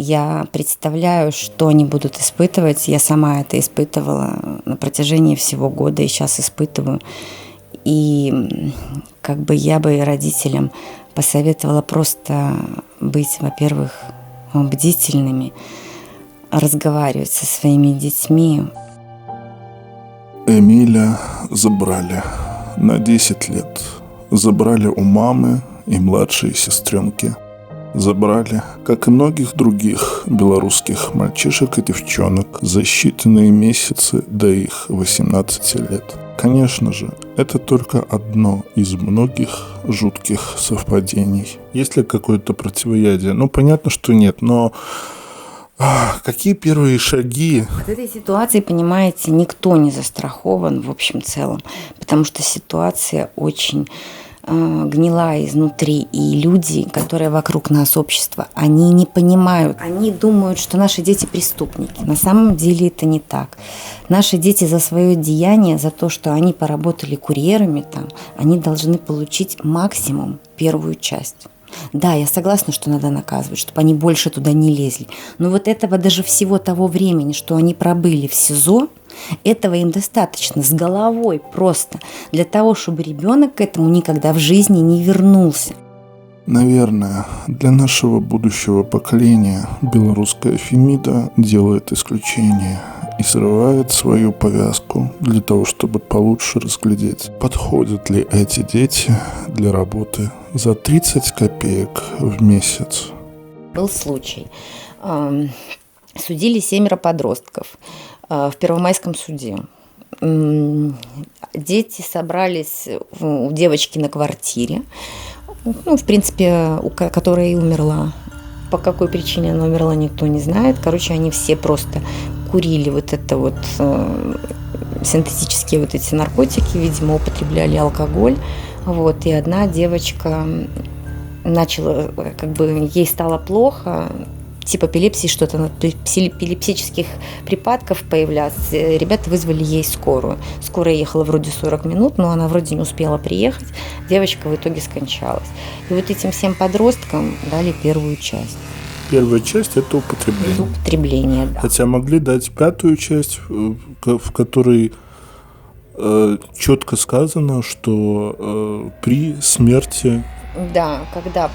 Я представляю, что они будут испытывать. Я сама это испытывала на протяжении всего года и сейчас испытываю. И я бы родителям посоветовала просто быть, во-первых, бдительными, разговаривать со своими детьми. Эмиля забрали на 10 лет. Забрали у мамы и младшей сестренки. Забрали, как и многих других белорусских мальчишек и девчонок, за считанные месяцы до их 18 лет. Конечно же, это только одно из многих жутких совпадений. Есть ли какое-то противоядие? Понятно, что нет, но какие первые шаги? В этой ситуации, понимаете, никто не застрахован в общем целом, потому что ситуация очень гнилая изнутри, и люди, которые вокруг нас, общество, они не понимают, они думают, что наши дети преступники. На самом деле это не так. Наши дети за свое деяние, за то, что они поработали курьерами там, они должны получить максимум первую часть. Да, я согласна, что надо наказывать, чтобы они больше туда не лезли. Но вот этого даже всего того времени, что они пробыли в СИЗО, этого им достаточно с головой просто для того, чтобы ребенок к этому никогда в жизни не вернулся. Наверное, для нашего будущего поколения белорусская Фемида делает исключение и срывает свою повязку для того, чтобы получше разглядеть, подходят ли эти дети для работы за 30 копеек в месяц. Был случай. Судили 7 подростков в Первомайском суде. Дети собрались у девочки на квартире, в принципе, которая и умерла. По какой причине она умерла, никто не знает. Они все просто курили синтетические эти наркотики, видимо, употребляли алкоголь. И одна девочка начала, ей стало плохо, типа эпилепсии, что-то, эпилептических припадков появляться. Ребята вызвали ей скорую. Скорая ехала вроде 40 минут, но она вроде не успела приехать. Девочка в итоге скончалась. И этим 7 подросткам дали первую часть. Первая часть – это употребление. Это употребление, да. Хотя могли дать 5-ю часть, в которой четко сказано, что при смерти... Да, когда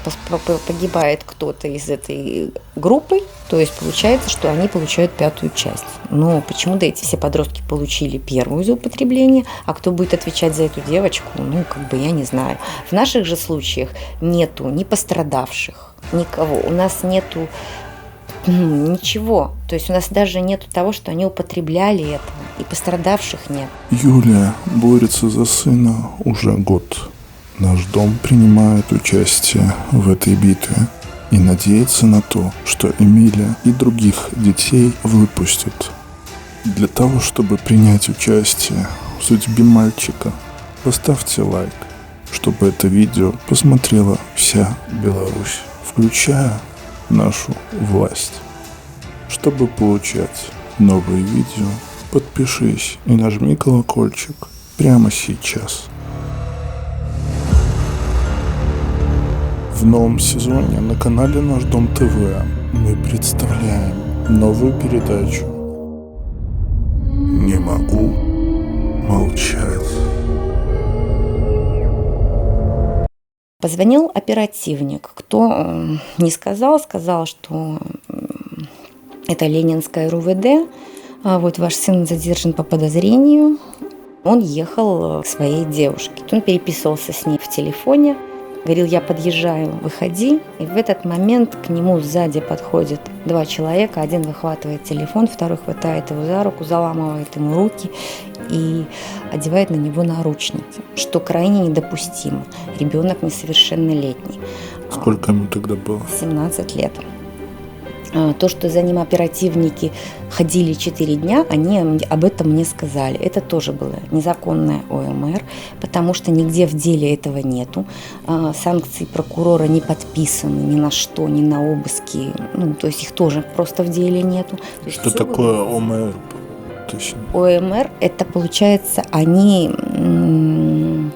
погибает кто-то из этой группы, то есть получается, что они получают 5-ю часть. Но почему-то эти все подростки получили 1-ю за употребление, а кто будет отвечать за эту девочку, я не знаю. В наших же случаях нету ни пострадавших, никого. У нас нету ничего. То есть у нас даже нету того, что они употребляли это, и пострадавших нет. Юлия борется за сына уже год. Наш дом принимает участие в этой битве и надеется на то, что Эмиля и других детей выпустят. Для того, чтобы принять участие в судьбе мальчика, поставьте лайк, чтобы это видео посмотрела вся Беларусь, включая нашу власть. Чтобы получать новые видео, подпишись и нажми колокольчик прямо сейчас. В новом сезоне на канале Наш Дом ТВ мы представляем новую передачу «Не могу молчать». Позвонил оперативник. Кто не сказал, что это Ленинская РУВД. Ваш сын задержан по подозрению. Он ехал к своей девушке. Он переписывался с ней в телефоне. Говорил: я подъезжаю, выходи. И в этот момент к нему сзади подходят 2 человека. Один выхватывает телефон, второй хватает его за руку, заламывает ему руки и одевает на него наручники, что крайне недопустимо. Ребенок несовершеннолетний. Сколько ему тогда было? 17 лет. То, что за ним оперативники ходили 4 дня, они об этом мне сказали. Это тоже было незаконное ОМР, потому что нигде в деле этого нету. Санкции прокурора не подписаны ни на что, ни на обыски. То есть их тоже просто в деле нету. Что такое ОМР? ОМР – это, получается, они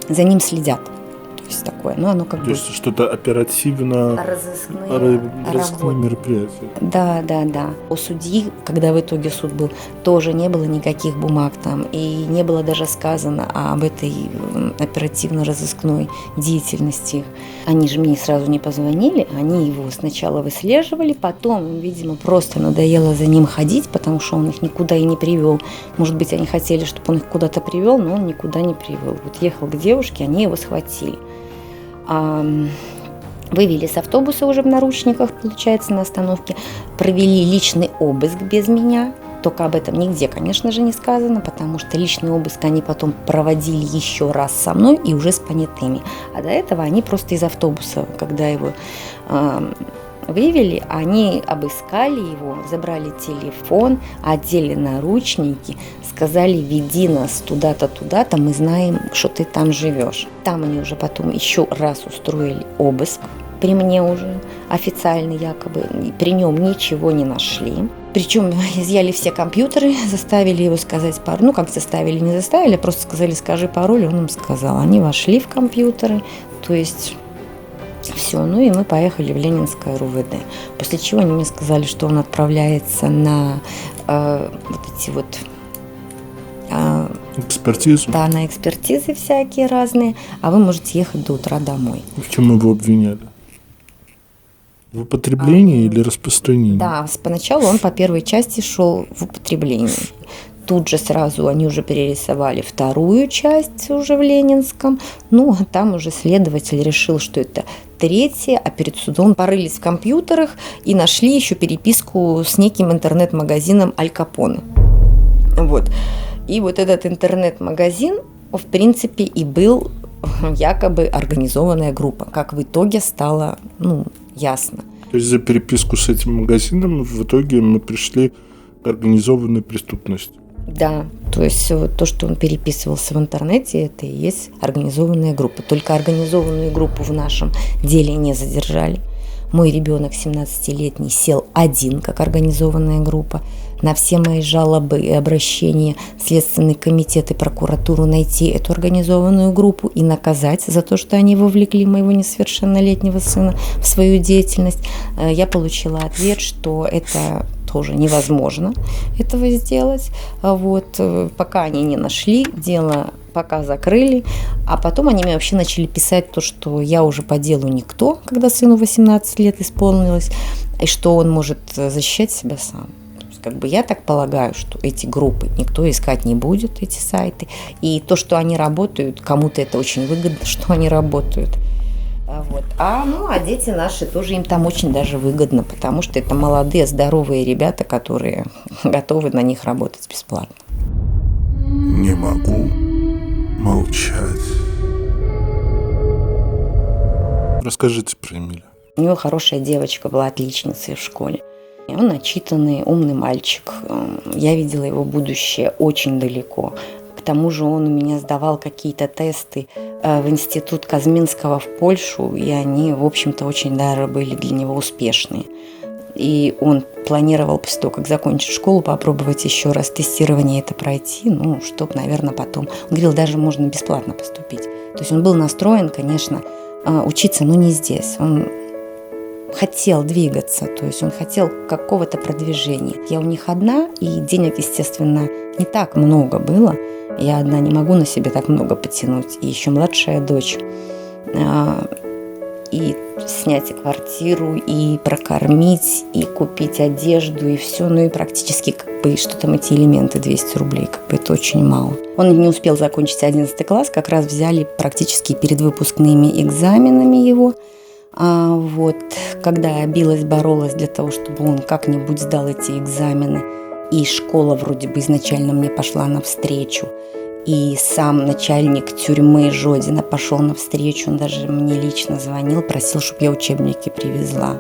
за ним следят. То есть такое. такое. Но оно как То бы... есть что-то оперативно разыскные мероприятия. Да, да, да. У судьи, когда в итоге суд был, тоже не было никаких бумаг там, и не было даже сказано об этой оперативно-розыскной деятельности. Они же мне сразу не позвонили, они его сначала выслеживали, потом, видимо, просто надоело за ним ходить, потому что он их никуда и не привел. Может быть, они хотели, чтобы он их куда-то привел, но он никуда не привел. Вот ехал к девушке, они его схватили. Вывели с автобуса уже в наручниках, получается, на остановке. Провели личный обыск без меня. Только об этом нигде, конечно же, не сказано, потому что личный обыск они потом проводили еще раз со мной и уже с понятыми. А до этого они просто из автобуса, когда его вывели, они обыскали его, забрали телефон, одели наручники, сказали: веди нас туда-то, туда-то, мы знаем, что ты там живешь. Там они уже потом еще раз устроили обыск, при мне уже официально якобы, и при нем ничего не нашли. Причем изъяли все компьютеры, заставили его сказать пароль. Ну, как заставили, не заставили, а просто сказали: скажи пароль, он им сказал. Они вошли в компьютеры, то есть все. Ну и мы поехали в Ленинское РУВД. После чего они мне сказали, что он отправляется на вот эти вот... экспертизу? Да, на экспертизы всякие разные, а вы можете ехать до утра домой. В чем его обвиняли? В употреблении или распространении? Да, поначалу он по первой части шел в употреблении. Тут же сразу они уже перерисовали вторую часть уже в Ленинском. Ну, а там уже следователь решил, что это третья, а перед судом порылись в компьютерах и нашли еще переписку с неким интернет-магазином Аль Капоне. Вот. И вот этот интернет-магазин, в принципе, и был якобы организованная группа, как в итоге стало, ясно. То есть за переписку с этим магазином в итоге мы пришли к организованной преступности? Да, то есть то, что он переписывался в интернете, это и есть организованная группа. Только организованную группу в нашем деле не задержали. Мой ребенок 17-летний сел один, как организованная группа. На все мои жалобы и обращения в Следственный комитет и прокуратуру найти эту организованную группу и наказать за то, что они вовлекли моего несовершеннолетнего сына в свою деятельность, я получила ответ, что это тоже невозможно этого сделать. Вот. Пока они не нашли, дело пока закрыли, а потом они мне вообще начали писать то, что я уже по делу никто, когда сыну 18 лет исполнилось, и что он может защищать себя сам. Как бы я так полагаю, что эти группы никто искать не будет, эти сайты. И то, что они работают, кому-то это очень выгодно, что они работают. Вот. А дети наши тоже им там очень даже выгодно, потому что это молодые, здоровые ребята, которые готовы на них работать бесплатно. Не могу молчать. Расскажите про Эмиля. У него хорошая девочка была, отличницей в школе. Он начитанный, умный мальчик. Я видела его будущее очень далеко. К тому же он у меня сдавал какие-то тесты в институт Казминского в Польшу, и они, в общем-то, очень даже были для него успешные. И он планировал после того, как закончит школу, попробовать еще раз тестирование это пройти, чтобы, наверное, потом... Он говорил, даже можно бесплатно поступить. То есть он был настроен, конечно, учиться, но не здесь. Он хотел двигаться, то есть он хотел какого-то продвижения. Я у них одна, и денег, естественно, не так много было. Я одна не могу на себе так много потянуть. И еще младшая дочь. И снять квартиру, и прокормить, и купить одежду, и все. И практически что там эти элементы 200 рублей, это очень мало. Он не успел закончить 11 класс, как раз взяли практически перед выпускными экзаменами его. Вот, когда я билась, боролась для того, чтобы он как-нибудь сдал эти экзамены, и школа вроде бы изначально мне пошла навстречу, и сам начальник тюрьмы Жодина пошел навстречу, он даже мне лично звонил, просил, чтобы я учебники привезла.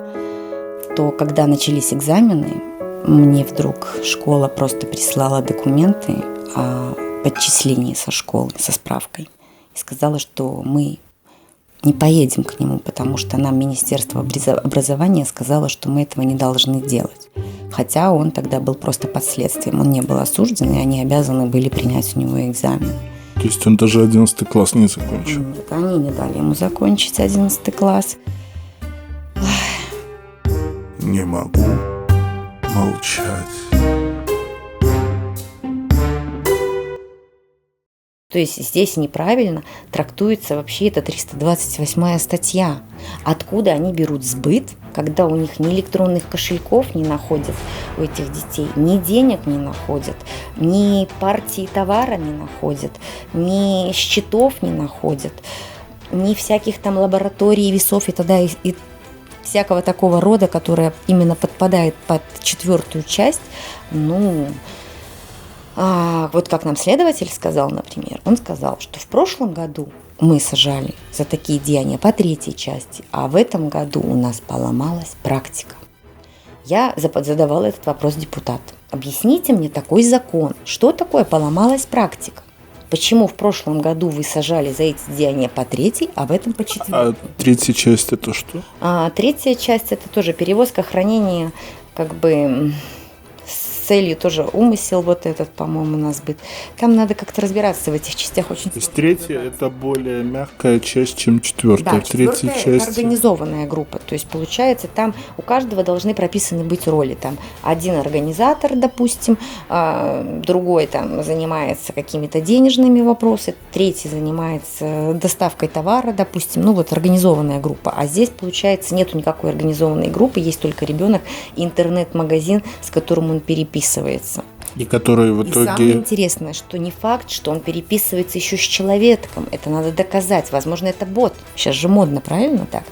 То, когда начались экзамены, мне вдруг школа просто прислала документы о подчислении со школы, со справкой, и сказала, что мы не поедем к нему, потому что нам Министерство образования сказало, что мы этого не должны делать. Хотя он тогда был просто под следствием, он не был осужден, и они обязаны были принять у него экзамен. То есть он даже 11 класс не закончил? Нет, они не дали ему закончить 11 класс. Не могу молчать. То есть здесь неправильно трактуется вообще эта 328 статья. Откуда они берут сбыт, когда у них ни электронных кошельков не находят у этих детей, ни денег не находят, ни партии товара не находят, ни счетов не находят, ни всяких там лабораторий, весов и т.д. и всякого такого рода, которое именно подпадает под 4 часть, вот как нам следователь сказал, например, он сказал, что в прошлом году мы сажали за такие деяния по 3 части, а в этом году у нас поломалась практика. Я задавала этот вопрос депутату. Объясните мне такой закон, что такое поломалась практика? Почему в прошлом году вы сажали за эти деяния по 3, а в этом по 4? А 3 часть это что? 3 часть это тоже перевозка, хранение, с целью тоже умысел вот этот, по-моему, у нас быть. Там надо как-то разбираться в этих частях очень. То есть 3 это более мягкая часть, чем 4. Да, 4 часть это организованная группа. То есть получается, там у каждого должны прописаны быть роли. Там один организатор, допустим, другой там занимается какими-то денежными вопросами, 3 занимается доставкой товара, допустим. Организованная группа. А здесь, получается, нету никакой организованной группы, есть только ребенок и интернет-магазин, с которым он переписывается. И который в И итоге... самое интересное, что не факт, что он переписывается еще с человеком. Это надо доказать. Возможно, это бот. Сейчас же модно, правильно так?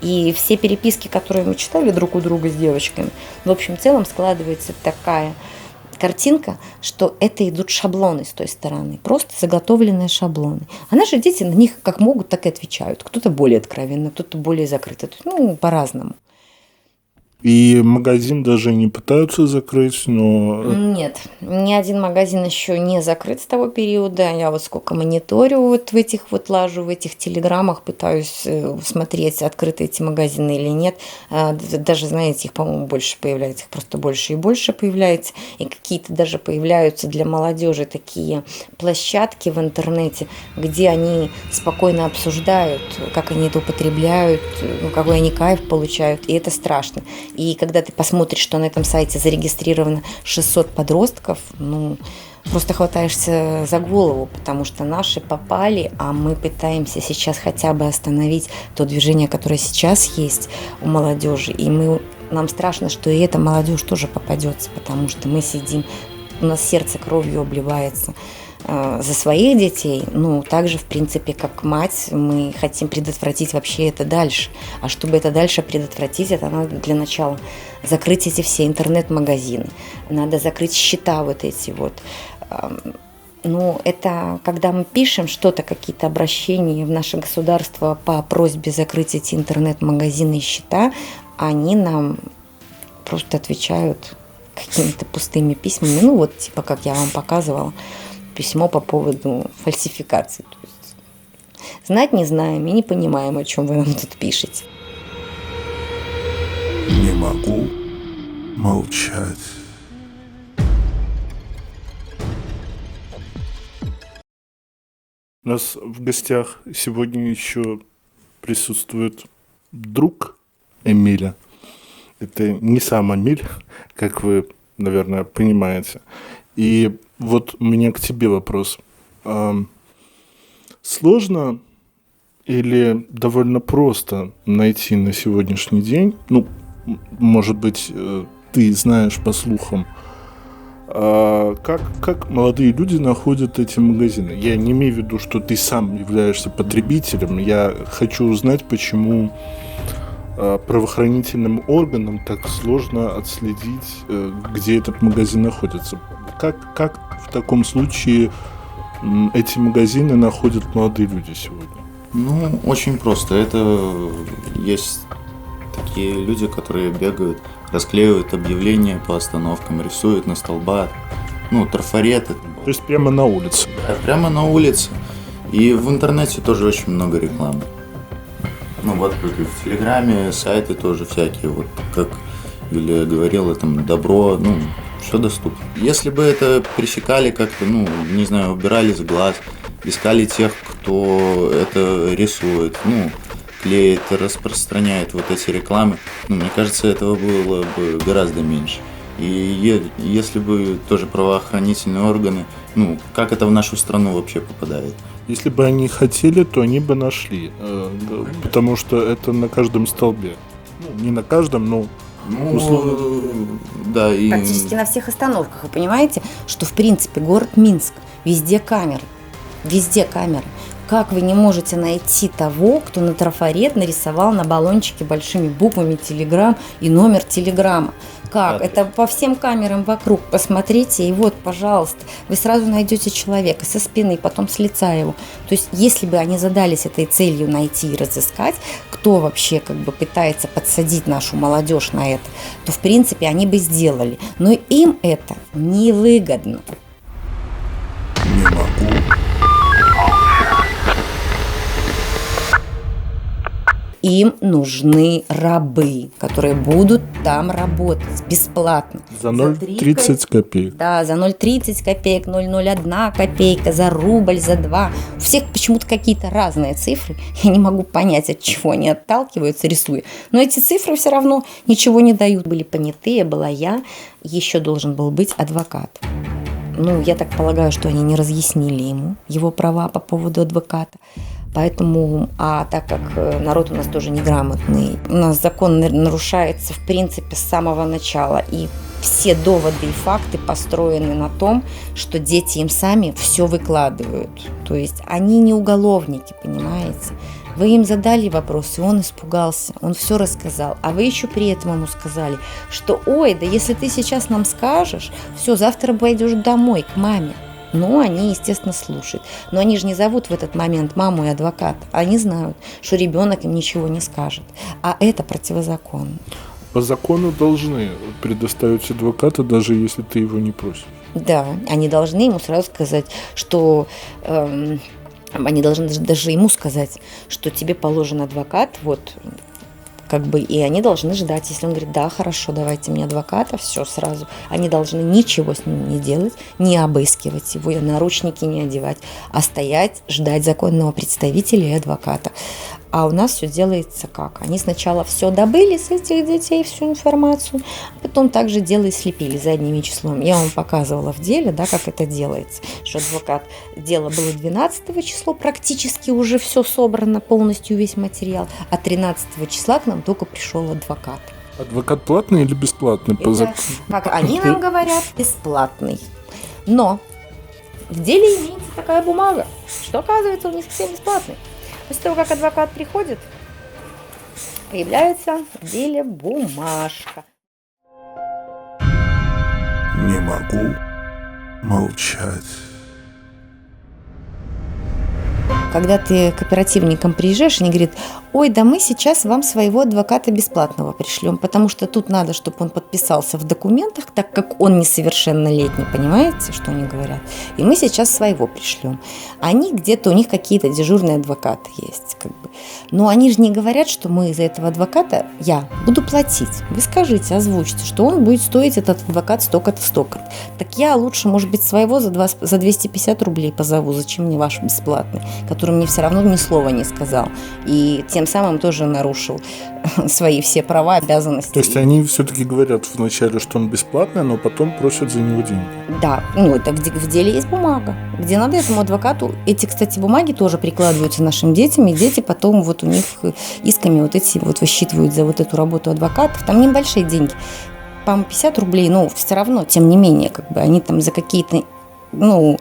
И все переписки, которые мы читали друг у друга с девочками, в общем целом складывается такая картинка, что это идут шаблоны с той стороны. Просто заготовленные шаблоны. А наши дети на них как могут, так и отвечают. Кто-то более откровенно, кто-то более закрыто. По-разному. И магазин даже не пытаются закрыть, но... Нет, ни один магазин еще не закрыт с того периода. Я сколько мониторю лажу в этих телеграммах, пытаюсь смотреть, открыты эти магазины или нет. Даже, знаете, их, по-моему, больше появляется, их просто больше и больше появляется. И какие-то даже появляются для молодежи такие площадки в интернете, где они спокойно обсуждают, как они это употребляют, какой они кайф получают, и это страшно. И когда ты посмотришь, что на этом сайте зарегистрировано 600 подростков, просто хватаешься за голову, потому что наши попали, а мы пытаемся сейчас хотя бы остановить то движение, которое сейчас есть у молодежи. И нам страшно, что и эта молодежь тоже попадется, потому что мы сидим, у нас сердце кровью обливается за своих детей, так же, в принципе, как мать, мы хотим предотвратить вообще это дальше. А чтобы это дальше предотвратить, это надо для начала закрыть эти все интернет-магазины, надо закрыть счета эти. Это когда мы пишем что-то, какие-то обращения в наше государство по просьбе закрыть эти интернет-магазины и счета, они нам просто отвечают какими-то пустыми письмами, как я вам показывала, письмо по поводу фальсификации. То есть знать не знаем и не понимаем, о чем вы нам тут пишете. Не могу молчать. У нас в гостях сегодня еще присутствует друг Эмиля. Это не сам Эмиль, как вы, наверное, понимаете. И у меня к тебе вопрос. Сложно или довольно просто найти на сегодняшний день, может быть, ты знаешь по слухам, как молодые люди находят эти магазины? Я не имею в виду, что ты сам являешься потребителем. Я хочу узнать, почему правоохранительным органам так сложно отследить, где этот магазин находится. Как в таком случае эти магазины находят молодые люди сегодня? Очень просто. Это есть такие люди, которые бегают, расклеивают объявления по остановкам, рисуют на столбах, трафареты. То есть прямо на улице? Да, прямо на улице. И в интернете тоже очень много рекламы. В Телеграме сайты тоже всякие, как Юлия говорила, там добро, все доступно. Если бы это пресекали как-то, убирали с глаз, искали тех, кто это рисует, ну, клеит, распространяет вот эти рекламы. Ну, мне кажется, этого было бы гораздо меньше. И если бы тоже правоохранительные органы, ну, как это в нашу страну вообще попадает? Если бы они хотели, то они бы нашли, потому что это на каждом столбе. Ну, не на каждом, но да, и... Практически на всех остановках. Вы понимаете, что в принципе город Минск, везде камеры. Везде камеры. Как вы не можете найти того, кто на трафарет нарисовал на баллончике большими буквами телеграм и номер телеграмма? Как? Это по всем камерам вокруг. Посмотрите, и вот, пожалуйста, вы сразу найдете человека со спины, потом с лица его. То есть, если бы они задались этой целью найти и разыскать, кто вообще как бы пытается подсадить нашу молодежь на это, то, в принципе, они бы сделали. Но им это невыгодно. не могу. Им нужны рабы, которые будут там работать бесплатно. За 0,30 копеек. Да, за 0,30 копеек, 0,01 копейка, за рубль, за 2. У всех почему-то какие-то разные цифры. Я не могу понять, от чего они отталкиваются, рисуя. Но эти цифры все равно ничего не дают. Были понятые, была я, еще должен был быть адвокат. Ну, я так полагаю, что они не разъяснили ему его права по поводу адвоката. Поэтому, а так как народ у нас тоже неграмотный, у нас закон нарушается в принципе с самого начала. И все доводы и факты построены на том, что дети им сами все выкладывают. То есть они не уголовники, понимаете? Вы им задали вопрос, и он испугался, он все рассказал. А вы еще при этом ему сказали, что ой, да если ты сейчас нам скажешь, все, завтра пойдешь домой к маме. Ну, они, естественно, слушают. Но они же не зовут в этот момент маму и адвоката. Они знают, что ребенок им ничего не скажет. А это противозаконно. По закону должны предоставить адвоката, даже если ты его не просишь. Да, они должны ему сразу сказать, что... они должны даже ему сказать, что тебе положен адвокат, вот, как бы, и они должны ждать. Если он говорит, да, хорошо, давайте мне адвоката, все сразу. Они должны ничего с ним не делать, не обыскивать его, наручники не одевать, а стоять, ждать законного представителя и адвоката. А у нас все делается как? Они сначала все добыли с этих детей, всю информацию, а потом также дело и слепили задним числом. Я вам показывала в деле, да, как это делается, что адвокат, дело было 12 числа, практически уже все собрано, полностью весь материал, а 13 числа к нам только пришел адвокат. Адвокат платный или бесплатный? Как они нам говорят, бесплатный. Но в деле имеется такая бумага, что оказывается он не совсем бесплатный. После того, как адвокат приходит, появляется в деле бумажка. Не могу молчать. Когда ты к оперативникам приезжаешь, они говорят, ой, да мы сейчас вам своего адвоката бесплатного пришлем, потому что тут надо, чтобы он подписался в документах, так как он несовершеннолетний, понимаете, что они говорят? И мы сейчас своего пришлем. Они где-то, у них какие-то дежурные адвокаты есть, как бы. Но они же не говорят, что мы за этого адвоката, я буду платить. Вы скажите, озвучьте, что он будет стоить, этот адвокат, столько-то, столько-то. Так я лучше, может быть, своего за 250 рублей позову, зачем мне ваш бесплатный, который мне все равно ни слова не сказал. И тем самым тоже нарушил свои все права, обязанности. То есть они все-таки говорят вначале, что он бесплатный, но потом просят за него деньги. Да, ну это в деле есть бумага, где надо этому адвокату. Эти, кстати, бумаги тоже прикладываются нашим детям, и дети потом вот у них исками вот эти вот высчитывают за вот эту работу адвокатов. Там небольшие деньги, по-моему, 50 рублей, но все равно, тем не менее, как бы они там за какие-то, ну,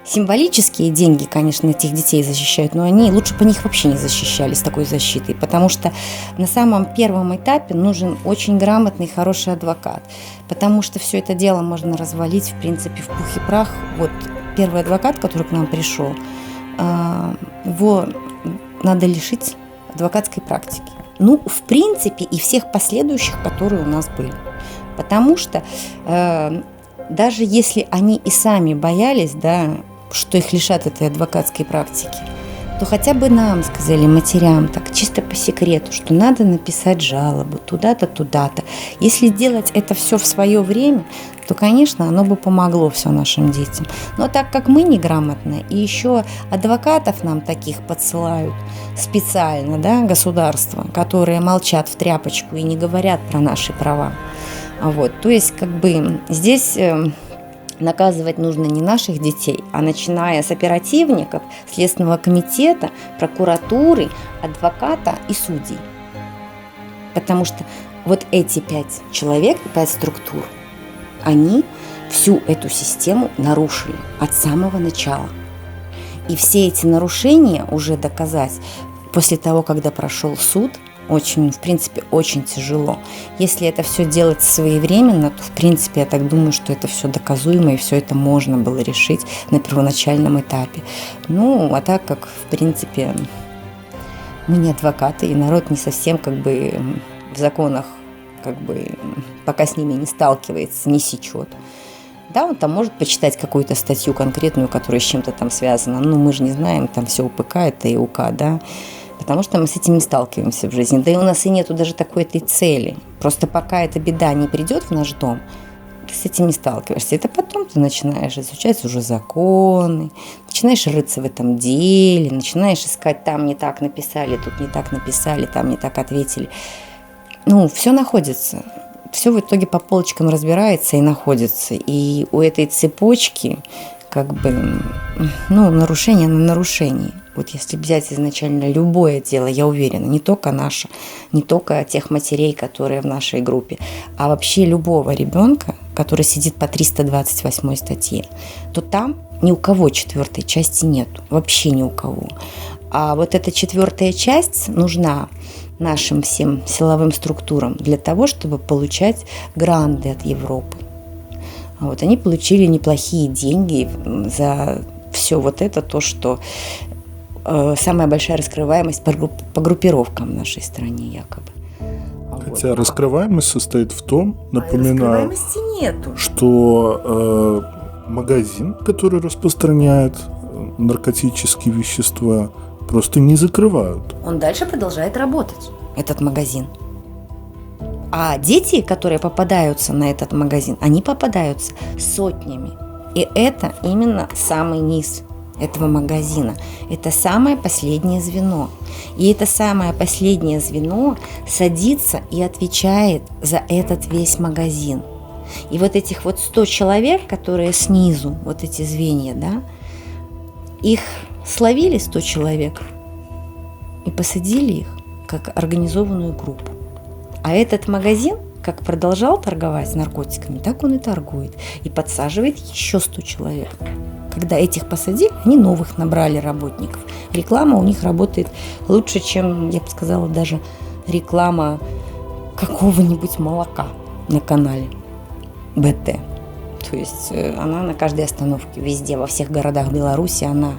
символические деньги, конечно, этих детей защищают, но они лучше бы них вообще не защищались такой защитой, потому что на самом первом этапе нужен очень грамотный, хороший адвокат, потому что все это дело можно развалить, в принципе, в пух и прах. Вот первый адвокат, который к нам пришел, его надо лишить адвокатской практики. Ну, в принципе, и всех последующих, которые у нас были. Потому что даже если они и сами боялись, да, что их лишат этой адвокатской практики, то хотя бы нам сказали, матерям, так чисто по секрету, что надо написать жалобу туда-то, туда-то. Если делать это все в свое время, то, конечно, оно бы помогло все нашим детям. Но так как мы неграмотные, и еще адвокатов нам таких подсылают специально, да, государство, которые молчат в тряпочку и не говорят про наши права. Вот, то есть, как бы здесь наказывать нужно не наших детей, а начиная с оперативников, Следственного комитета, прокуратуры, адвоката и судей. Потому что вот эти 5 человек, 5 структур, они всю эту систему нарушили от самого начала. И все эти нарушения уже доказать после того, когда прошел суд, очень, в принципе, очень тяжело. Если это все делать своевременно, то, в принципе, я так думаю, что это все доказуемо, и все это можно было решить на первоначальном этапе. Ну, а так как, в принципе, мы не адвокаты, и народ не совсем, как бы, в законах, как бы, пока с ними не сталкивается, не сечет. Да, он там может почитать какую-то статью конкретную, которая с чем-то там связана. Ну, мы же не знаем, там все УПК, это и УК, да. Потому что мы с этим не сталкиваемся в жизни. Да и у нас и нету даже такой этой цели. Просто пока эта беда не придет в наш дом, ты с этим не сталкиваешься. Это потом ты начинаешь изучать уже законы, начинаешь рыться в этом деле, начинаешь искать, там не так написали, тут не так написали, там не так ответили. Ну, все находится. Все в итоге по полочкам разбирается и находится. И у этой цепочки как бы, ну, нарушение на нарушении. Вот если взять изначально любое дело, я уверена, не только наше, не только тех матерей, которые в нашей группе, а вообще любого ребенка, который сидит по 328 статье, то там ни у кого 4-й части нет, вообще ни у кого. А вот эта 4-я часть нужна нашим всем силовым структурам для того, чтобы получать гранты от Европы. Вот, они получили неплохие деньги за все вот это, то, что самая большая раскрываемость по группировкам в нашей стране якобы. Хотя раскрываемость состоит в том, напоминаю, нету. что магазин, который распространяет наркотические вещества, просто не закрывают. Он дальше продолжает работать, этот магазин. А дети, которые попадаются на этот магазин, они попадаются сотнями. И это именно самый низ этого магазина. Это самое последнее звено. И это самое последнее звено садится и отвечает за этот весь магазин. И вот этих вот 100 человек, которые снизу, вот эти звенья, да, их словили 100 человек и посадили их как организованную группу. А этот магазин, как продолжал торговать наркотиками, так он и торгует. И подсаживает еще 100 человек. Когда этих посадили, они новых набрали работников. Реклама у них работает лучше, чем, я бы сказала, даже реклама какого-нибудь молока на канале БТ. То есть она на каждой остановке, везде, во всех городах Беларуси, она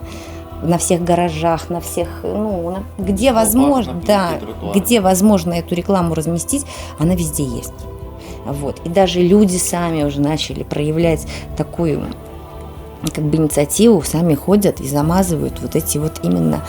на всех гаражах, на всех, ну, где возможно, да, где возможно эту рекламу разместить, она везде есть. Вот. И даже люди сами уже начали проявлять такую, как бы, инициативу, сами ходят и замазывают вот эти вот именно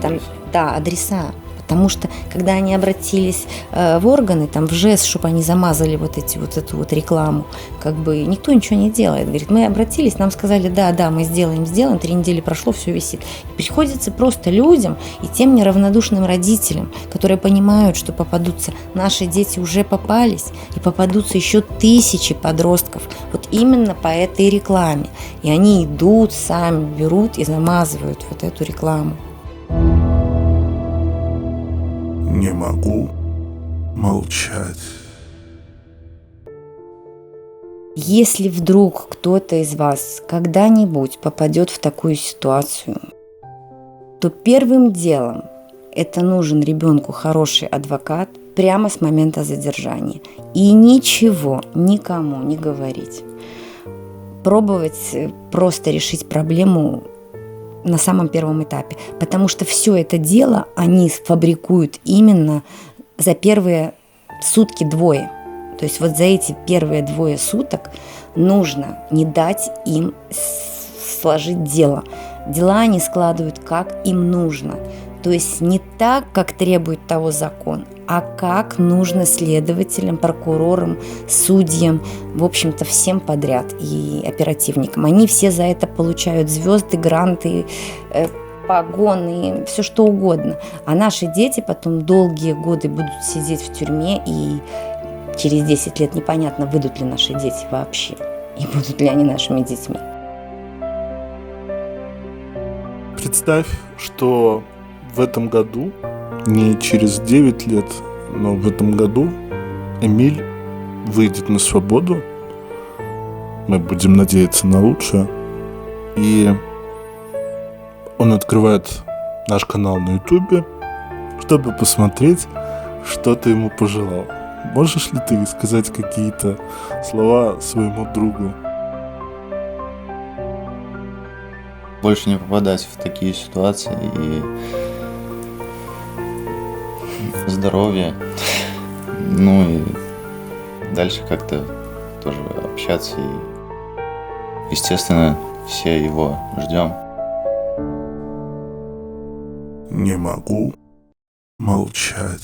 там, да, адреса. Потому что, когда они обратились в органы, там, в ЖЭС, чтобы они замазали вот эту вот рекламу, как бы никто ничего не делает. Говорит, мы обратились, нам сказали, да, мы сделаем, 3 недели прошло, все висит. И приходится просто людям и тем неравнодушным родителям, которые понимают, что попадутся, наши дети уже попались, и попадутся еще тысячи подростков, вот именно по этой рекламе. И они идут, сами берут и замазывают вот эту рекламу. Не могу молчать. Если вдруг кто-то из вас когда-нибудь попадет в такую ситуацию, то первым делом это нужен ребенку хороший адвокат прямо с момента задержания. И ничего никому не говорить. Пробовать просто решить проблему на самом первом этапе, потому что все это дело они фабрикуют именно за первые сутки-двое. То есть вот за эти первые 2 суток нужно не дать им сложить дело. дела они складывают, как им нужно. То есть не так, как требует того закон, а как нужно следователям, прокурорам, судьям, в общем-то, всем подряд и оперативникам. Они все за это получают звезды, гранты, погоны, все что угодно. А наши дети потом долгие годы будут сидеть в тюрьме, и через 10 лет непонятно, выйдут ли наши дети вообще, и будут ли они нашими детьми. Представь, что в этом году, не через 9 лет, но в этом году Эмиль выйдет на свободу. Мы будем надеяться на лучшее. И он открывает наш канал на Ютубе, чтобы посмотреть, что ты ему пожелал. Можешь ли ты сказать какие-то слова своему другу? Больше не попадать в такие ситуации и здоровья. Ну и дальше как-то тоже общаться. И, естественно, все его ждем. Не могу молчать.